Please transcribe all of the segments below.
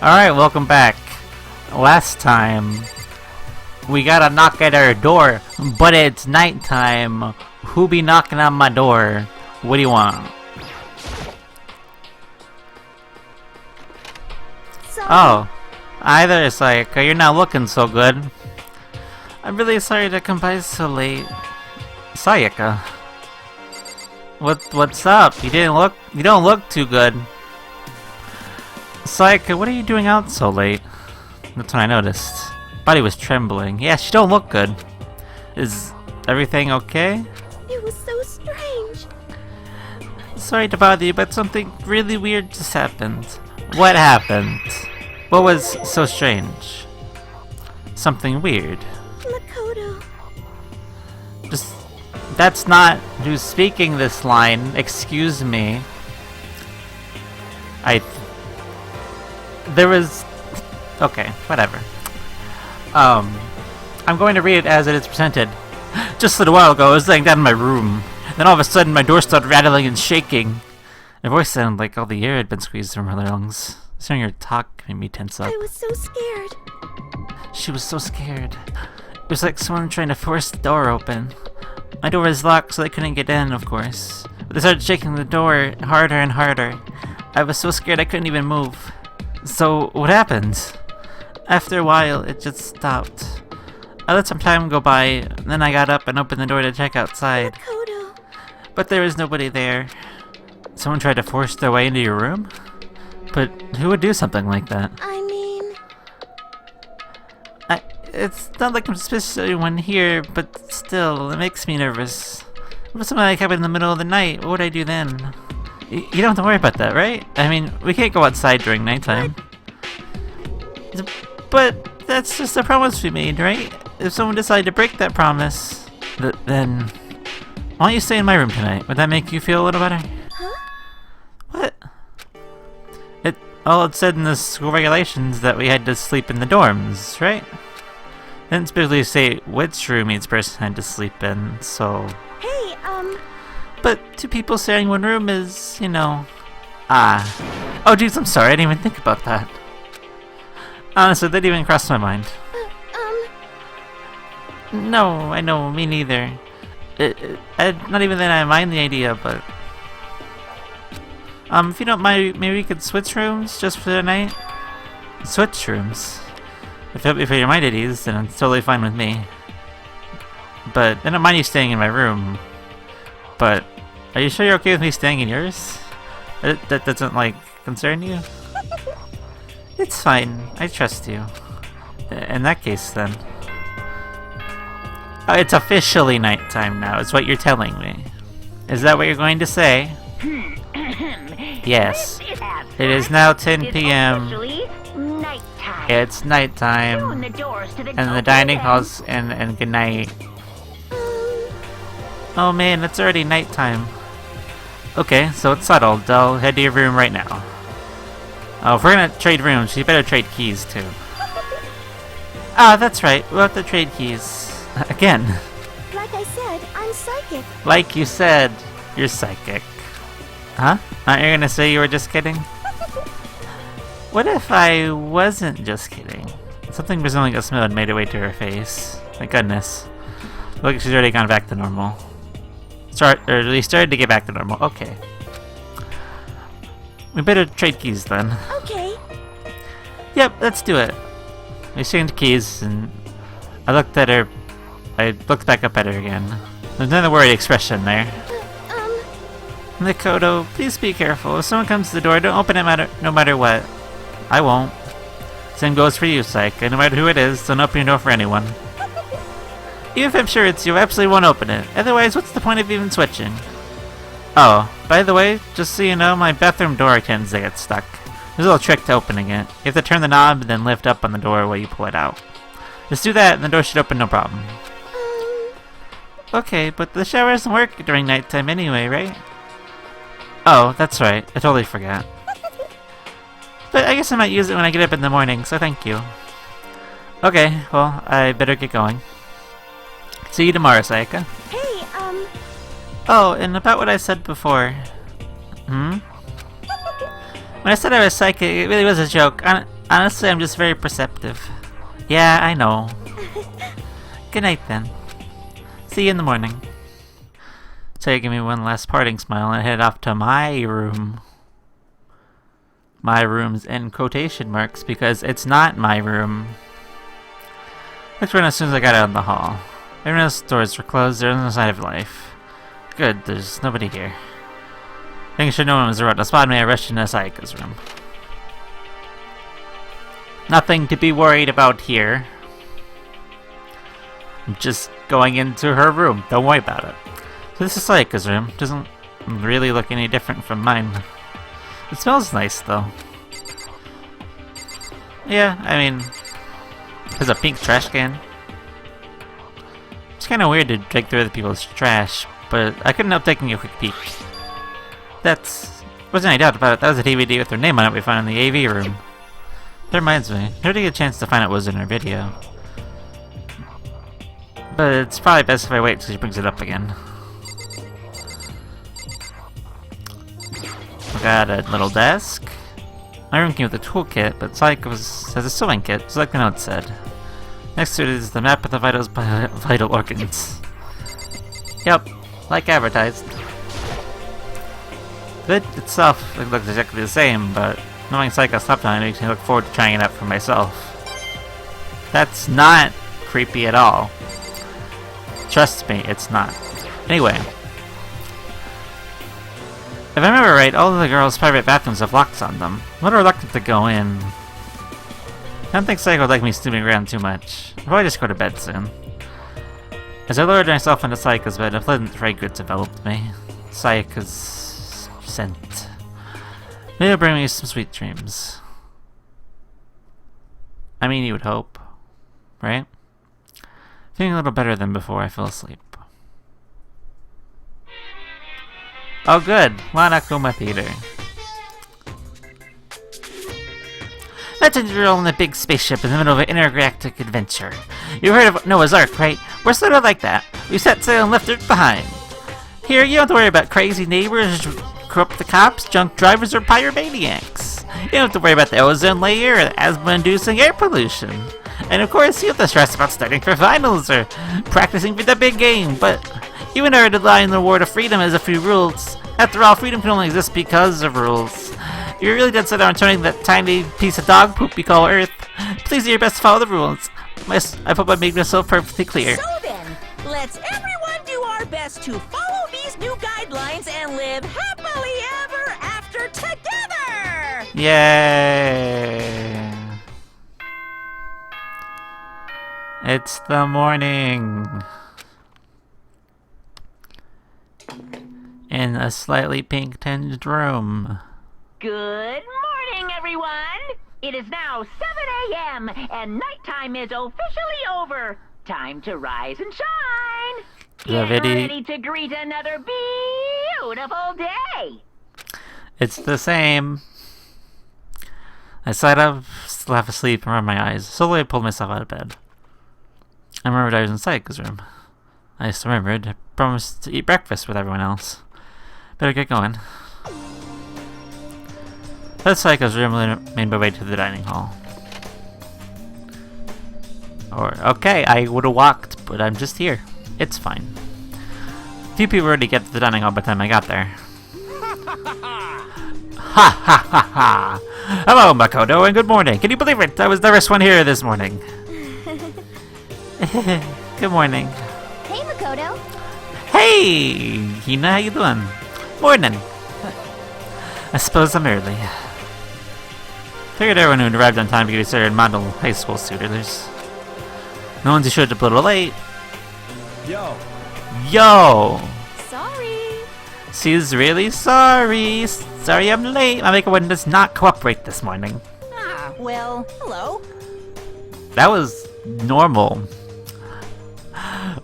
Alright, welcome back. Last time, we got a knock at our door, but it's nighttime. Who be knocking on my door? What do you want? Sorry. Oh, either it's like, you're not looking so good. I'm really sorry to come by so late. Sayaka. What's up? You don't look too good. Sayaka, what are you doing out so late? That's when I noticed. Body was trembling. Yeah, she don't look good. Is everything okay? It was so strange. Sorry to bother you, but something really weird just happened. What happened? What was so strange? Something weird. Makoto. Just... That's not who's speaking this line. Excuse me. There was... Okay, whatever. I'm going to read it as it is presented. Just a little while ago, I was laying down in my room. Then all of a sudden, my door started rattling and shaking. My voice sounded like all the air had been squeezed from her lungs. Hearing her talk made me tense up. I was so scared. She was so scared. It was like someone trying to force the door open. My door was locked, so they couldn't get in, of course. But they started shaking the door harder and harder. I was so scared I couldn't even move. So, what happened? After a while, it just stopped. I let some time go by, and then I got up and opened the door to check outside. Makoto. But there was nobody there. Someone tried to force their way into your room? But who would do something like that? I mean... It's not like I'm suspicious of anyone here, but still, it makes me nervous. What if something like happened in the middle of the night? What would I do then? You don't have to worry about that, right? I mean, we can't go outside during nighttime. But that's just a promise we made, right? If someone decided to break that promise, then why don't you stay in my room tonight? Would that make you feel a little better? Huh? What? It said in the school regulations that we had to sleep in the dorms, right? It didn't specifically say which room each person had to sleep in, so... Hey, But two people sharing one room is, you know... Oh, jeez, I'm sorry, I didn't even think about that. Honestly, that didn't even cross my mind. No, I know, me neither. Not even that I mind the idea, but... if you don't mind, maybe we could switch rooms just for the night? Switch rooms? If you're mind at ease, then it's totally fine with me. But I don't mind you staying in my room. But are you sure you're okay with me staying in yours? That doesn't, like, concern you? It's fine. I trust you. In that case, then. Oh, it's officially nighttime now, is what you're telling me. Is that what you're going to say? Yes. It is now 10 p.m. It's nighttime. And the dining halls and good night. Oh man, it's already nighttime. Okay, so it's settled. I'll head to your room right now. Oh, if we're gonna trade rooms, you better trade keys too. Ah, that's right. We'll have to trade keys. Again. like I said, I'm psychic. Like you said, you're psychic. Huh? Aren't you gonna say you were just kidding? What if I wasn't just kidding? Something resembling a smile had made its way to her face. Thank goodness. Look, she's already gone back to normal. Or at least started to get back to normal. Okay. We better trade keys then. Okay. Yep, let's do it. We exchanged keys, and I looked at her. I looked back up at her again. There's another worried expression there. Makoto, please be careful. If someone comes to the door, don't open it no matter what. I won't. Same goes for you, Psyche. No matter who it is, don't open your door for anyone. Even if I'm sure it's you, I absolutely won't open it. Otherwise, what's the point of even switching? Oh, by the way, just so you know, my bathroom door tends to get stuck. There's a little trick to opening it. You have to turn the knob and then lift up on the door while you pull it out. Just do that and the door should open no problem. Okay, but the shower doesn't work during nighttime anyway, right? Oh, that's right. I totally forgot. But I guess I might use it when I get up in the morning, so thank you. Okay, well, I better get going. See you tomorrow, Sayaka. Hey, Oh, and about what I said before. When I said I was psychic, it really was a joke. Honestly, I'm just very perceptive. Yeah, I know. Good night then. See you in the morning. So you give me one last parting smile and I head off to my room. My room's in quotation marks because it's not my room. Looked around as soon as I got out of the hall. Everyone else's doors were closed, there was no sign of life. Good, there's nobody here. Making sure no one was around to spot me, I rushed into Sayaka's room. Nothing to be worried about here. I'm just going into her room, don't worry about it. So this is Sayaka's room, doesn't really look any different from mine. It smells nice though. Yeah, I mean, there's a pink trash can. It's kinda weird to dig through other people's trash, but I couldn't help taking a quick peek. Wasn't any doubt about it, that was a DVD with her name on it we found in the AV room. That reminds me, I didn't get a chance to find out what was in her video. But it's probably best if I wait till she brings it up again. We got a little desk. My room came with a toolkit, but Sayaka has a sewing kit, just like the note said. Next to it is the map of the vital organs. Yep, like advertised. The bit itself looks exactly the same, but knowing Sayaka slept on it makes me look forward to trying it out for myself. That's not creepy at all. Trust me, it's not. Anyway. If I remember right, all of the girls' private bathrooms have locks on them. I'm a little reluctant to go in. I don't think Sayaka would like me snooping around too much. I'll probably just go to bed soon. As I lowered myself into Sayaka's bed, a pleasant fragrance enveloped me. Sayaka's scent. Maybe it'll bring me some sweet dreams. I mean, you would hope. Right? Feeling a little better than before I fell asleep. Oh good, Lanakuma Theater. Let's enroll in a big spaceship in the middle of an intergalactic adventure. You heard of Noah's Ark, right? We're sort of like that. We set sail and left Earth behind. Here, you don't have to worry about crazy neighbors, corrupt cops, junk drivers, or pyromaniacs. You don't have to worry about the ozone layer or asthma-inducing air pollution. And of course, you don't have to stress about studying for finals or practicing for the big game, but even our denying the reward of freedom has a few rules. After all, freedom can only exist because of rules. If you're really dead set on turning that tiny piece of dog poop we call Earth, please do your best to follow the rules. I hope I made myself perfectly clear. So then, let's everyone do our best to follow these new guidelines and live happily ever after together! Yay! It's the morning. In a slightly pink-tinged room. Good morning, everyone! It is now 7 a.m. and nighttime is officially over. Time to rise and shine! Get ready to greet another beautiful day! It's the same. I sat up, still half asleep, and rubbed my eyes. Slowly I pulled myself out of bed. I remembered I was in Sayaka's room. I just remembered I promised to eat breakfast with everyone else. Better get going. That's Sayaka's room and made my way to the dining hall. Okay, I would have walked, but I'm just here. It's fine. A few people already get to the dining hall by the time I got there. Ha ha ha ha! Hello, Makoto, and good morning. Can you believe it? I was the first one here this morning. Good morning. Hey, Makoto. Hey, Hina, how you doing? Morning. I suppose I'm early. Figured everyone who'd arrived on time to get considered model high school students. No one's showed up a little late. Yo! Sorry. She's really sorry. Sorry I'm late. My makeup one does not cooperate this morning. Ah, well, hello. That was normal.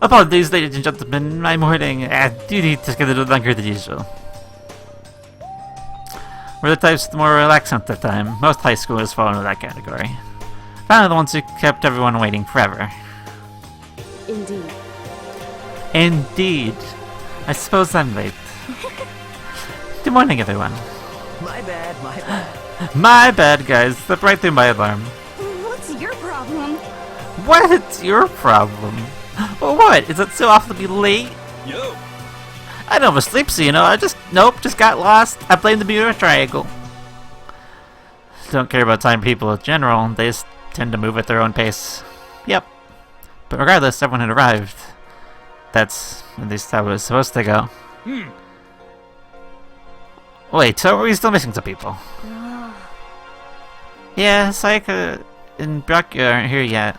Apologies, ladies and gentlemen. My morning duty to get a little longer than usual. We're the types with more relaxed at the time. Most high schoolers fall into that category. Finally, the ones who kept everyone waiting forever. Indeed. Indeed. I suppose I'm late. Good morning, everyone. My bad, my bad. My bad, guys. Slipped right through my alarm. What's your problem? What's your problem? Well, what? Is it so awfully late? Yo. I don't sleep, so just got lost. I blame the Bermuda Triangle. Don't care about time people in general. They just tend to move at their own pace. Yep. But regardless, everyone had arrived. That's at least how it was supposed to go. Wait, so are we still missing some people? Yeah, Sayaka and Byakuya aren't here yet.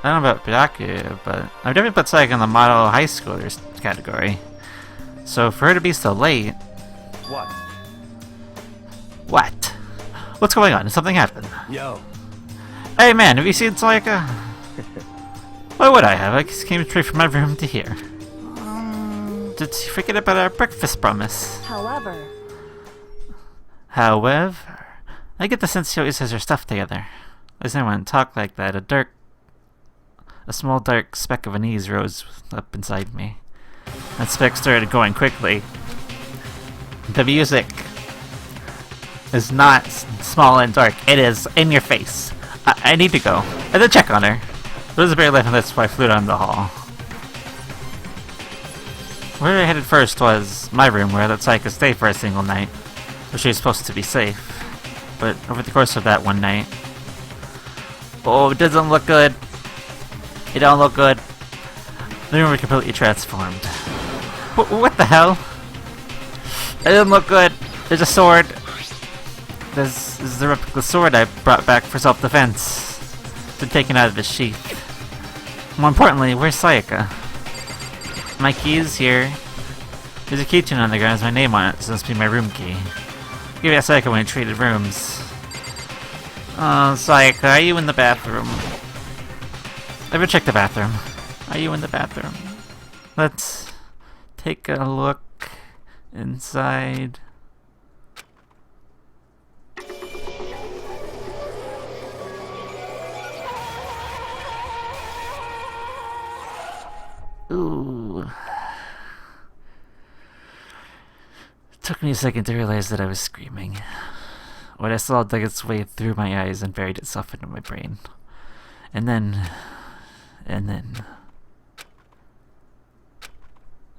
I don't know about Byakuya, but I've definitely put Sayaka in the model high schoolers category. So for her to be so late... What? What? What's going on? Did something happen? Yo. Hey man, have you seen Sayaka? Why would I have? I just came straight from my room to here. Did you forget about our breakfast promise? However, I get the sense she always has her stuff together. As anyone talk like that, a small dark speck of unease rose up inside me. That speck started going quickly. The music is not small and dark. It is in your face. I need to go. I had to check on her. There was a bare life, and that's why I flew down the hall. Where I headed first was my room, where I let Sayaka stay for a single night, where she was supposed to be safe. But over the course of that one night... Oh, it doesn't look good. It don't look good. The room was completely transformed. What the hell? It doesn't look good. There's a sword. This is the replica sword I brought back for self-defense. It's been taken out of its sheath. More importantly, where's Sayaka? My key is here. There's a keychain on the ground with my name on it, so this must be my room key. Give it to Sayaka when I traded rooms. Oh, Sayaka, are you in the bathroom? Ever check the bathroom? Are you in the bathroom? Let's take a look inside. Ooh. It took me a second to realize that I was screaming. What I saw dug its way through my eyes and buried itself into my brain. And then...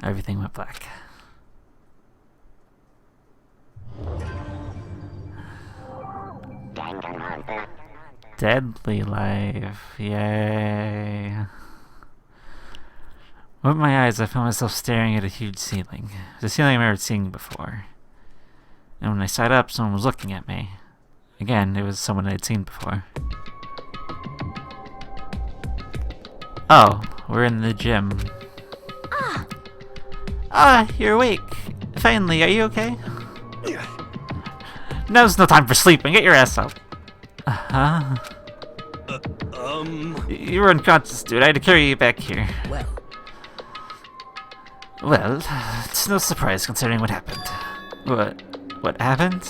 everything went black. Danganronpa. Deadly life. Yay. With my eyes, I found myself staring at a huge ceiling. The ceiling I've never seen before. And when I sat up, someone was looking at me. Again, it was someone I'd seen before. Oh, we're in the gym. You're awake. Finally, are you okay? Now's no time for sleeping. Get your ass up. Uh-huh. You were unconscious, dude. I had to carry you back here. Well, it's no surprise considering what happened. What happened?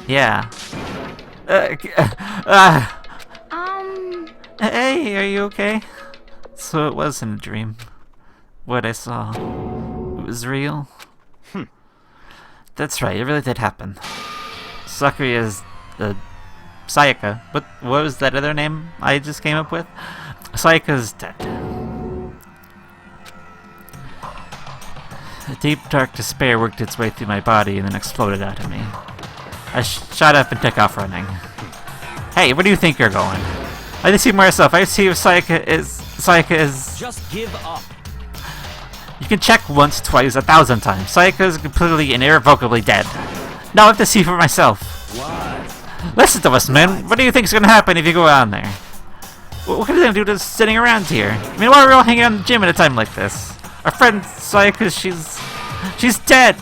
Yeah. Hey, are you okay? So it wasn't a dream. What I saw, it was real? That's right, it really did happen. Sakura's, Sayaka. What was that other name I just came up with? Sayaka's dead. A deep, dark despair worked its way through my body and then exploded out of me. I shot up and took off running. Hey, where do you think you're going? I just see myself. I see if Sayaka is... Just give up. You can check once, twice, 1,000 times. Sayaka is completely and irrevocably dead. Now I have to see for myself. What? Listen to us, man. What do you think is going to happen if you go down there? What can I do just sitting around here? I mean, why are we all hanging out in the gym at a time like this? Our friend Sayaka, she's dead.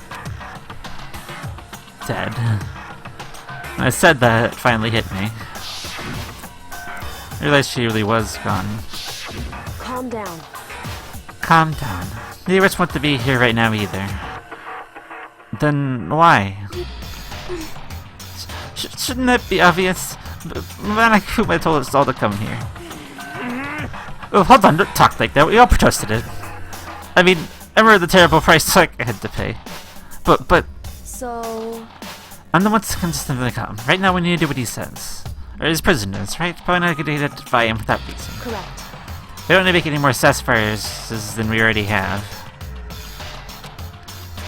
Dead. When I said that, it finally hit me. I realized she really was gone. calm down. Calm down. Neither of us want to be here right now either. Then why? Shouldn't that be obvious? Manakuma told us all to come here. Oh, hold on, don't talk like that. We all protested it. I mean, I remember the terrible price I had to pay. But... So... I'm the one to consistently come. Right now we need to do what he says. Or his prisoners, right? Probably not going to identify him without reason. Correct. We don't need to make any more sassafires than we already have.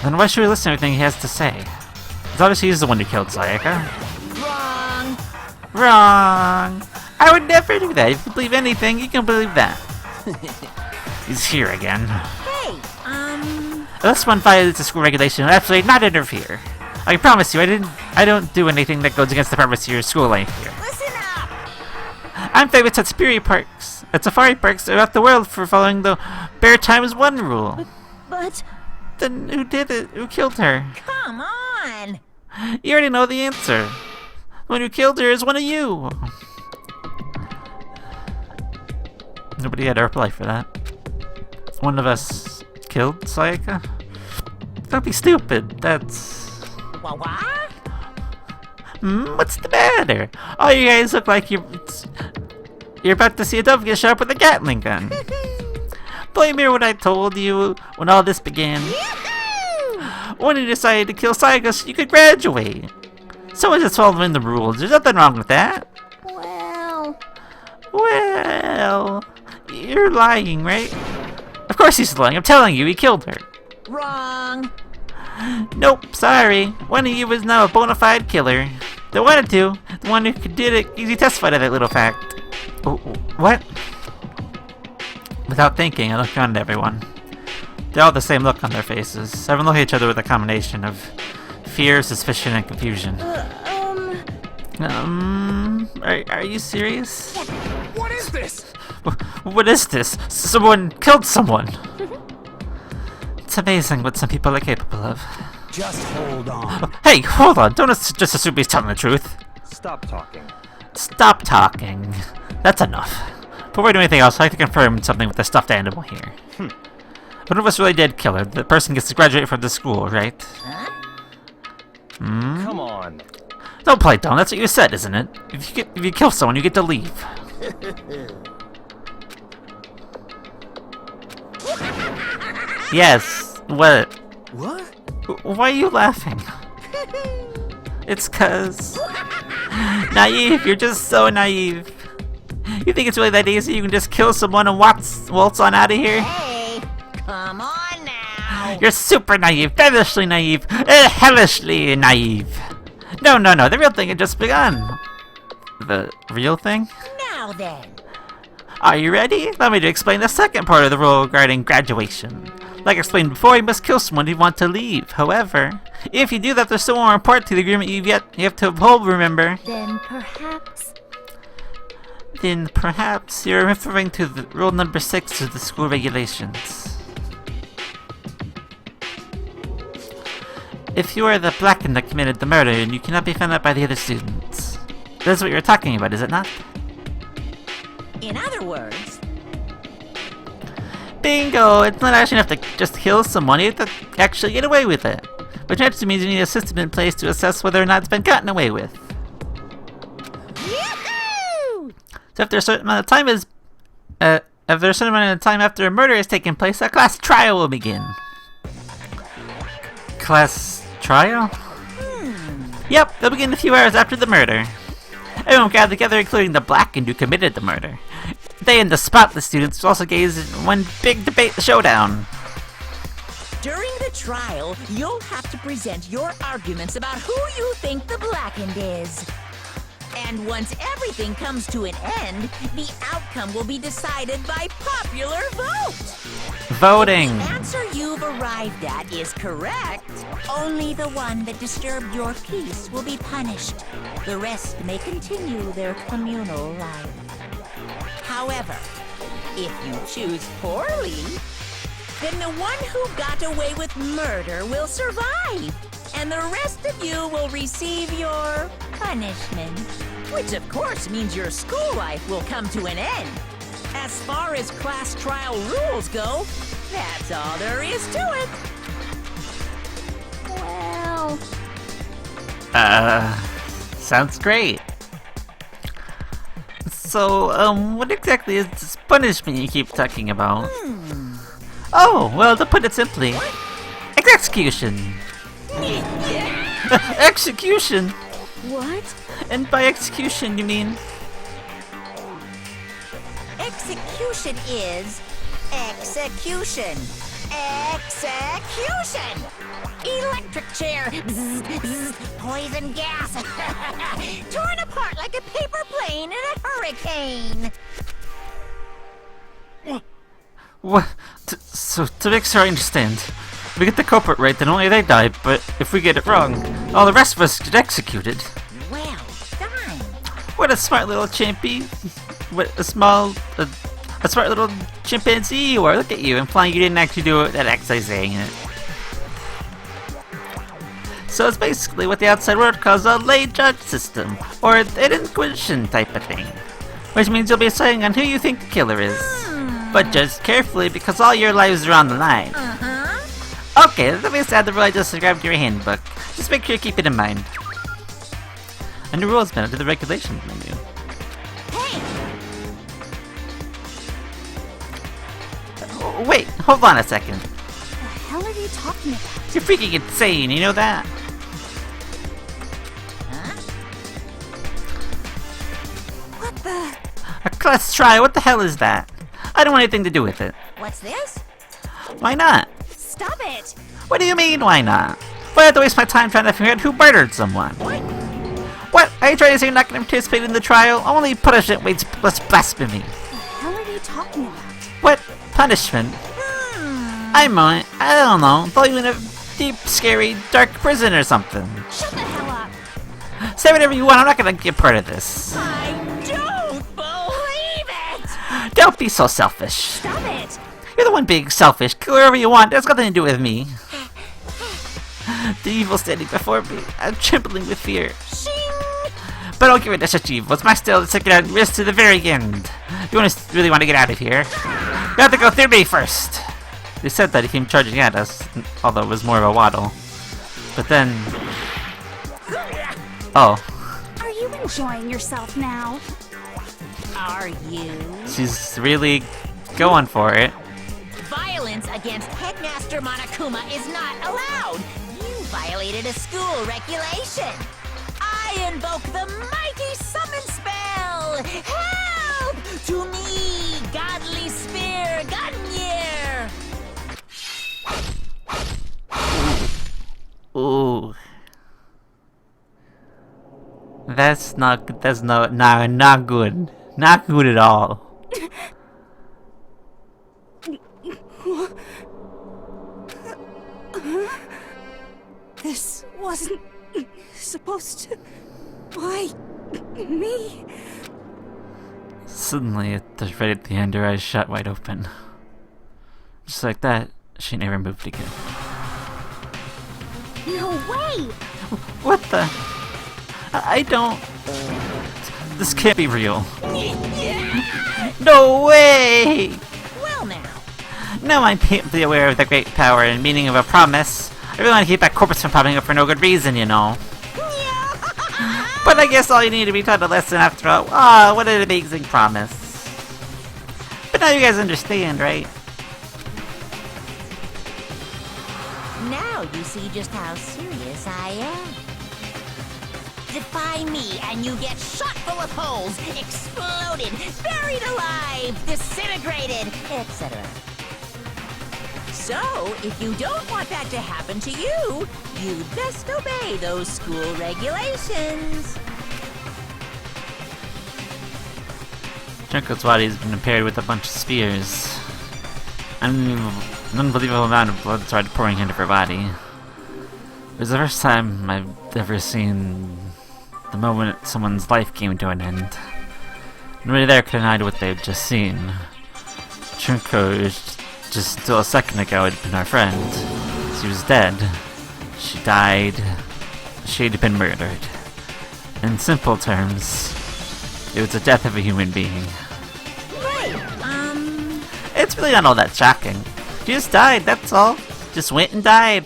Then why should we listen to everything he has to say? It's obviously he's the one who killed Sayaka. Wrong. Wrong! I would never do that. If you believe anything, you can believe that. He's here again. Hey, Unless one violates the school regulation, I'll absolutely not interfere. I promise you, I don't do anything that goes against the purpose of your school life here. listen up. I'm famous at Superior Parks, at safari parks throughout the world for following the Bear Times 1 rule. But Then who did it? Who killed her? Come on. You already know the answer. The one who killed her is one of you. Nobody had a reply for that. One of us killed Sayaka? Don't be stupid. That's... What? What's the matter? Oh, you guys look like you're about to see a dove get shot up with a Gatling gun. Blame me what I told you when all this began. When you decided to kill Sayaka so you could graduate. Someone's just following the rules. There's nothing wrong with that. Well, you're lying, right? Of course he's lying. I'm telling you, he killed her. Wrong. Nope, sorry. One of you is now a bona fide killer. The one who did it, he testified to that little fact. What? Without thinking, I looked around at everyone. They all have the same look on their faces. Everyone looked at each other with a combination of fear, suspicion, and confusion. Are you serious? What is this? What is this? Someone killed someone! It's amazing what some people are capable of. Just hold on. Hey, hold on! Don't just assume he's telling the truth. Stop talking. Stop talking. That's enough. Before we do anything else, I'd like to confirm something with the stuffed animal here. One of us really did kill her. The person gets to graduate from the school, right? Come on. Don't play dumb. That's what you said, isn't it? If you kill someone, you get to leave. Yes. What? What? Why are you laughing? It's 'cause... Naive. You're just so naive. You think it's really that easy? You can just kill someone and waltz on out of here? Hey, come on now. You're super naive, devilishly naive, hellishly naive. No, the real thing had just begun. The real thing? Now then. Are you ready? Allow me to explain the second part of the rule regarding graduation. Like I explained before, you must kill someone if you want to leave. However, if you do that, there's still more part to the agreement you have to uphold, remember? Then perhaps you're referring to the rule number 6 of the school regulations. If you are the black one that committed the murder, and you cannot be found out by the other students. That's what you're talking about, is it not? In other words, Bingo! It's not actually enough to just kill someone, you have to actually get away with it. Which actually means you need a system in place to assess whether or not it's been gotten away with. So if there's a certain amount of time after a murder has taken place, a class trial will begin. Class trial? Yep, they'll begin a few hours after the murder. Everyone will gather together, including the blackened who committed the murder. They and the spotless students will also gaze in one big debate showdown. during the trial, you'll have to present your arguments about who you think the blackened is. And once everything comes to an end, the outcome will be decided by popular vote. Voting. If the answer you've arrived at is correct, only the one that disturbed your peace will be punished. The rest may continue their communal life. However, if you choose poorly, then the one who got away with murder will survive, and the rest of you will receive your punishment. Which of course means your school life will come to an end. As far as class trial rules go, that's all there is to it. Well... Sounds great. So, what exactly is this punishment you keep talking about? Oh, well, to put it simply, execution. Execution! What? And by execution, you mean... Execution is execution. Execution! Electric chair. Bzz, bzz, poison gas. Torn apart like a paper plane in a hurricane. What? So, to make sure I understand, if we get the culprit right, then only they die, but if we get it wrong, all the rest of us get executed. Well done. What a smart little champy. What a smart little chimpanzee you are. Look at you, implying you didn't actually do that exercise saying it. So it's basically what the outside world calls a lay judge system, or an inquisition type of thing. Which means you'll be deciding on who you think the killer is. But judge carefully because all your lives are on the line. Okay, let me just add the rule I just grabbed your handbook. Just make sure you keep it in mind. Under rules menu to the regulations menu. Wait, hold on a second. The hell are you talking about? You're freaking insane, you know that? What the? A class try, what the hell is that? I don't want anything to do with it. What's this? Why not? Stop it! What do you mean, why not? Why have to waste my time trying to figure out who murdered someone? What? Are you trying to say you're not going to participate in the trial? Only punishment waits less blasphemy. The hell are you talking about? What? Punishment? I don't know. Throw you in a deep, scary, dark prison or something. Shut the hell up! Say whatever you want, I'm not going to be a part of this. I don't believe it! Don't be so selfish. Stop it! You're the one being selfish. Kill whoever you want. That's nothing to do with me. The evil standing before me. I'm trembling with fear. Shing! But don't give it to such evil. It's my skill to stick it out and risk to the very end. You really want to get out of here? You have to go through me first. They said that he came charging at us, although it was more of a waddle. But then... Oh. Are you enjoying yourself now? Are you? She's really going for it. Violence against Headmaster Monokuma is not allowed. You violated a school regulation. I invoke the mighty summon spell. Help! To me, godly spear, Gunyear. Ooh. That's not good. Not good at all. This wasn't supposed to... Why? Me? Suddenly, right at the end, her eyes shut wide open. Just like that, she never moved again. No way! What the? I don't... This can't be real. No way! Well now. Now I'm painfully aware of the great power and meaning of a promise. I really want to keep that corpus from popping up for no good reason, you know. But I guess all you need to be taught a lesson after all. Ah, what an amazing promise. But now you guys understand, right? Now you see just how serious I am. Defy me and you get shot full of holes, exploded, buried alive, disintegrated, etc. So, if you don't want that to happen to you, you'd best obey those school regulations. Junko's body has been impaired with a bunch of spears. An unbelievable amount of blood started pouring into her body. It was the first time I've ever seen the moment someone's life came to an end. Nobody there could deny what they'd just seen. Junko, just still a second ago, had been our friend. She was dead. She died. She'd been murdered. In simple terms, it was the death of a human being. Right, It's really not all that shocking. She just died, that's all. Just went and died.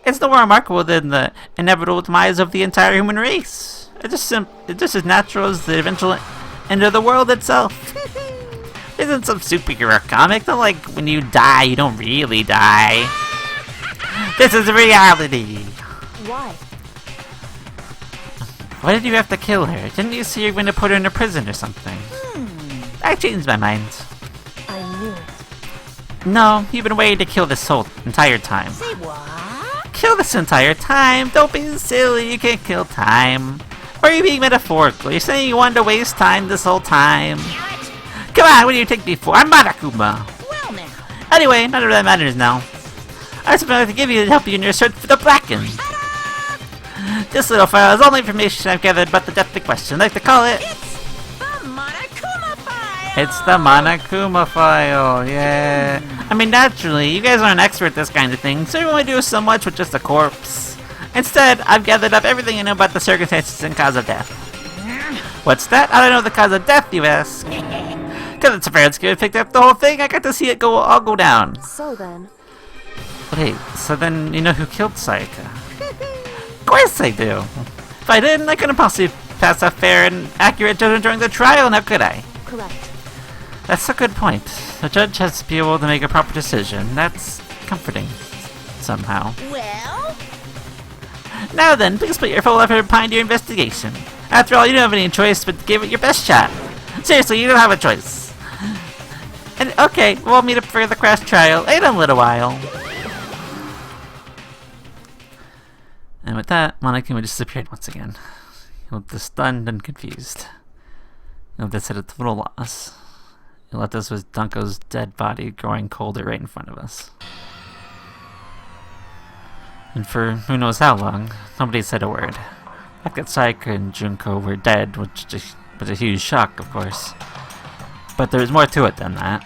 It's no more remarkable than the inevitable demise of the entire human race. It's just as natural as the eventual end of the world itself. Isn't some superhero comic that, like, when you die, you don't really die? This is reality. Why? Why did you have to kill her? Didn't you say you were going to put her in a prison or something? I changed my mind. I knew it. No, you've been waiting to kill this whole entire time. Say what? Kill this entire time? Don't be silly, you can't kill time. Or are you being metaphorical? You're saying you wanted to waste time this whole time? Damn it! Come on, what do you take me for? I'm Monokuma. Well now. Anyway, none of that matters now. I was about to give you to help you in your search for the Blackened. This little file is all the information I've gathered about the death in question. I'd like to call it... It's the Monokuma file! It's the Monokuma file, yeah. I mean, naturally, you guys aren't expert at this kind of thing, so you only do so much with just a corpse. Instead, I've gathered up everything I know about the circumstances and cause of death. What's that? I don't know the cause of death, you ask. Because it's a parents kid picked up the whole thing, I got to see it all go down. So then, Wait, so then you know who killed Sayaka? Of course I do. If I didn't, I couldn't possibly pass a fair and accurate judgment during the trial, now could I? correct. That's a good point. The judge has to be able to make a proper decision. That's comforting, somehow. Well? Now then, please put your full effort behind your investigation. After all, you don't have any choice but to give it your best shot. Seriously, you don't have a choice. And okay, we'll meet up for the crash trial in a little while. And with that, Monokuma disappeared once again. He looked stunned and confused. He looked at a total loss. He left us with Dunko's dead body growing colder right in front of us. And for who knows how long, nobody said a word. I thought Sayaka and Junko were dead, which was a huge shock, of course. But there was more to it than that.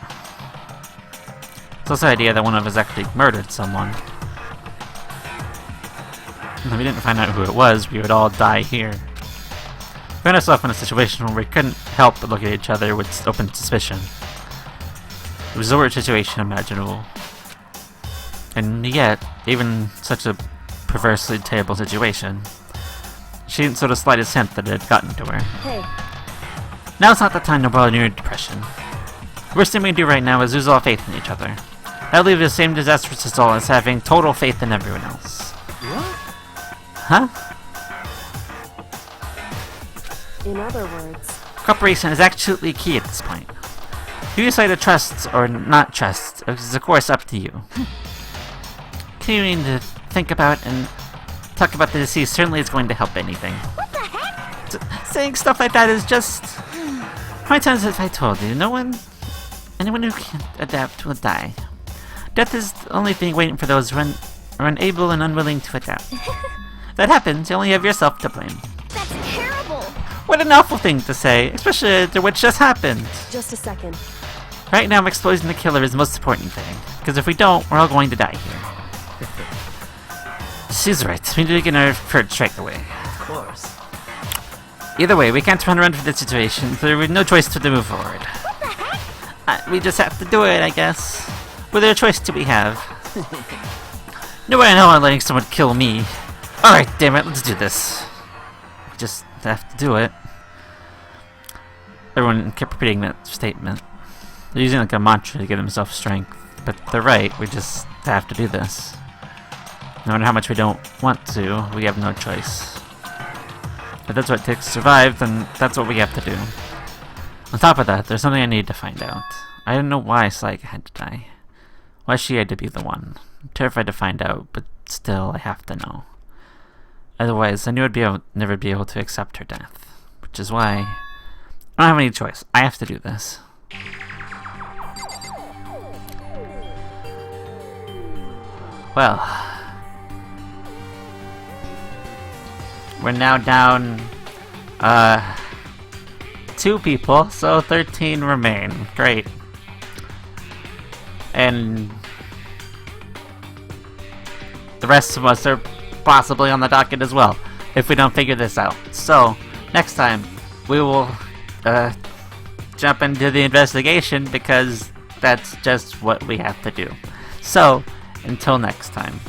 It's also the idea that one of us actually murdered someone. And if we didn't find out who it was, we would all die here. We found ourselves in a situation where we couldn't help but look at each other with open suspicion. It was the worst situation imaginable. And yet, even such a perversely terrible situation, she didn't show the slightest hint that it had gotten to her. Hey, Now's not the time to wallow in your depression. The worst thing we can do right now is lose all faith in each other. That'll leave the same disastrous result as having total faith in everyone else. What? Huh? in other words, Cooperation is actually key at this point. You decide to trust or not trust is of course up to you. Continuing to think about and talk about the deceased certainly is going to help anything. What the heck? Saying stuff like that is just... How many times have I told you? Anyone who can't adapt will die. Death is the only thing waiting for those who are unable and unwilling to adapt. If that happens, you only have yourself to blame. That's terrible. What an awful thing to say, especially after what just happened. just a second. Right now, exposing the killer is the most important thing, because if we don't, we're all going to die here. She's right. We need to get our first strike away. Of course. Either way, we can't run around for this situation, so there was no choice but to move forward. What the heck? We just have to do it, I guess. What other choice do we have? No way I know I'm letting someone kill me. Alright, damn it, let's do this. We just have to do it. Everyone kept repeating that statement. They're using like a mantra to give themselves strength. But they're right, we just have to do this. No matter how much we don't want to, we have no choice. If that's what it takes to survive, then that's what we have to do. On top of that, there's something I need to find out. I don't know why Sayaka had to die. Why she had to be the one. I'm terrified to find out, but still, I have to know. Otherwise, I knew I'd never be able to accept her death. Which is why I don't have any choice. I have to do this. Well, we're now down 2 people, so 13 remain. Great. And the rest of us are possibly on the docket as well, if we don't figure this out. So, next time, we will jump into the investigation, because that's just what we have to do. So, until next time.